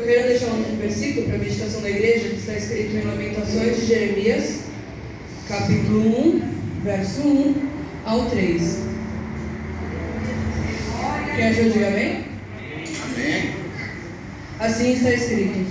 Eu quero deixar um versículo para a meditação da igreja, que está escrito em Lamentações de Jeremias, capítulo 1, verso 1 ao 3. Quem achou, diga amém? Amém. Assim está escrito: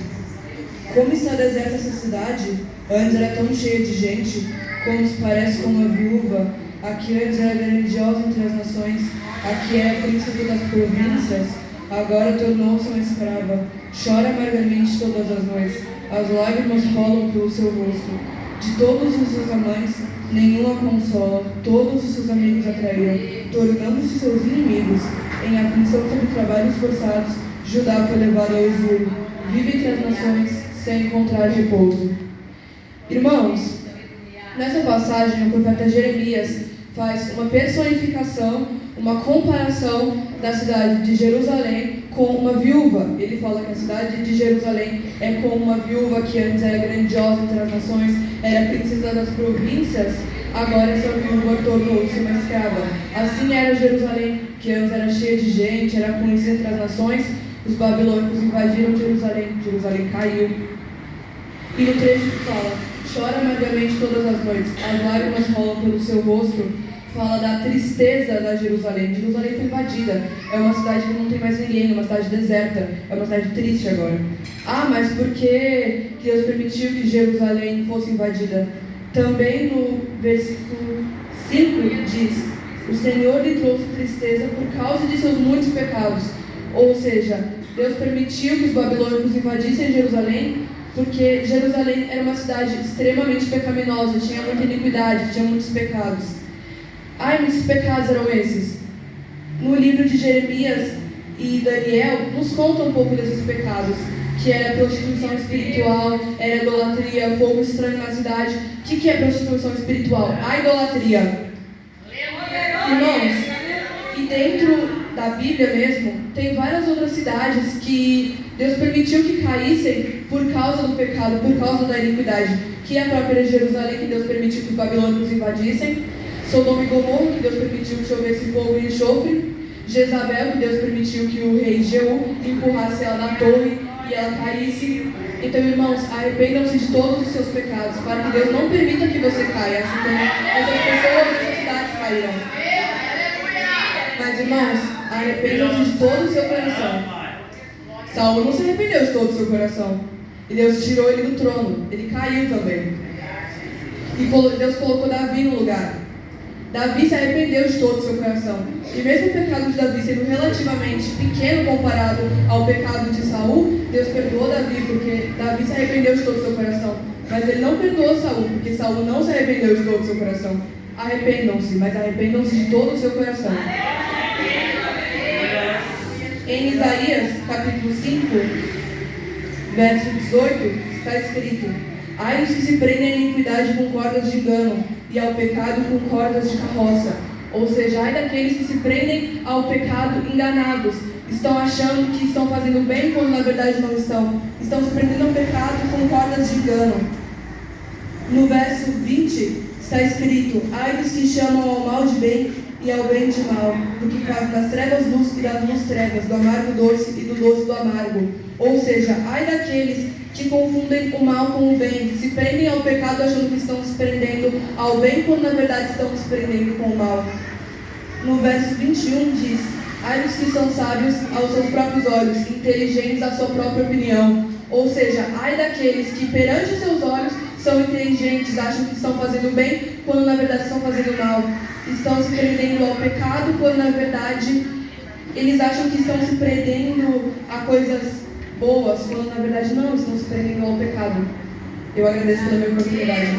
como está deserta essa cidade? Antes era tão cheia de gente, como se parece com uma viúva. Aqui antes era grandiosa entre as nações, aqui era príncipe das províncias, agora tornou-se uma escrava. Chora amargamente todas as noites, as lágrimas rolam pelo seu rosto. De todos os seus amantes, nenhum a consola, todos os seus amigos a traíram, tornando-se seus inimigos. Em aflição sobre trabalhos forçados, Judá foi levado ao exílio, vive entre as nações, sem encontrar repouso. Irmãos, nessa passagem, o profeta Jeremias faz uma personificação, uma comparação da cidade de Jerusalém com uma viúva. Ele fala que a cidade de Jerusalém é como uma viúva que antes era grandiosa entre as nações, era princesa das províncias, agora essa viúva tornou-se uma escrava. Assim era Jerusalém, que antes era cheia de gente, era conhecida entre as nações. Os babilônicos invadiram Jerusalém, Jerusalém caiu. E no trecho que fala: chora amargamente todas as noites, as lágrimas rolam pelo seu rosto, fala da tristeza da Jerusalém. Jerusalém foi invadida, é uma cidade que não tem mais ninguém, é uma cidade deserta, é uma cidade triste agora. Ah, mas por que Deus permitiu que Jerusalém fosse invadida? Também no versículo 5 diz: o Senhor lhe trouxe tristeza por causa de seus muitos pecados. Ou seja, Deus permitiu que os babilônicos invadissem Jerusalém porque Jerusalém era uma cidade extremamente pecaminosa, tinha muita iniquidade, tinha muitos pecados. Ai, muitos pecados eram esses. No livro de Jeremias e Daniel, nos conta um pouco desses pecados, que era prostituição espiritual, era idolatria, fogo estranho na cidade. O que é prostituição espiritual? A idolatria. Irmãos, e dentro da Bíblia mesmo, tem várias outras cidades que Deus permitiu que caíssem por causa do pecado, por causa da iniquidade, que é a própria Jerusalém, que Deus permitiu que os babilônicos invadissem, Sodoma e Gomorra, que Deus permitiu que chovesse fogo e enxofre, Jezabel, que Deus permitiu que o rei Jeú empurrasse ela na torre e ela caísse. Então, irmãos, arrependam-se de todos os seus pecados, para que Deus não permita que você caia, assim como essas pessoas dessas cidades caíram. Mas, irmãos, arrependam-se de todo o seu coração. Saul não se arrependeu de todo o seu coração. E Deus tirou ele do trono. Ele caiu também. E Deus colocou Davi no lugar. Davi se arrependeu de todo o seu coração. E mesmo o pecado de Davi sendo relativamente pequeno comparado ao pecado de Saul, Deus perdoou Davi, porque Davi se arrependeu de todo o seu coração. Mas ele não perdoou Saul, porque Saul não se arrependeu de todo o seu coração. Arrependam-se, mas arrependam-se de todo o seu coração. Em Isaías, capítulo 5, verso 18, está escrito: ai dos que se prendem à iniquidade com cordas de engano, e ao pecado com cordas de carroça. Ou seja, ai daqueles que se prendem ao pecado enganados, estão achando que estão fazendo bem quando na verdade não estão. Estão se prendendo ao pecado com cordas de engano. No verso 20 está escrito: ai dos que chamam ao mal de bem e ao bem de mal, do que fazem das trevas luz e das luz trevas, do amargo doce e do doce do amargo. Ou seja, ai daqueles que confundem o mal com o bem, se prendem ao pecado achando que estão se prendendo ao bem, quando na verdade estão se prendendo com o mal. No verso 21 diz: ai dos que são sábios aos seus próprios olhos, inteligentes à sua própria opinião. Ou seja, ai daqueles que perante os seus olhos são inteligentes, acham que estão fazendo bem, quando na verdade estão fazendo mal. Estão se prendendo ao pecado, quando na verdade eles acham que estão se prendendo a coisas boas, quando na verdade não, estão se prendendo ao pecado. Eu agradeço pela minha oportunidade.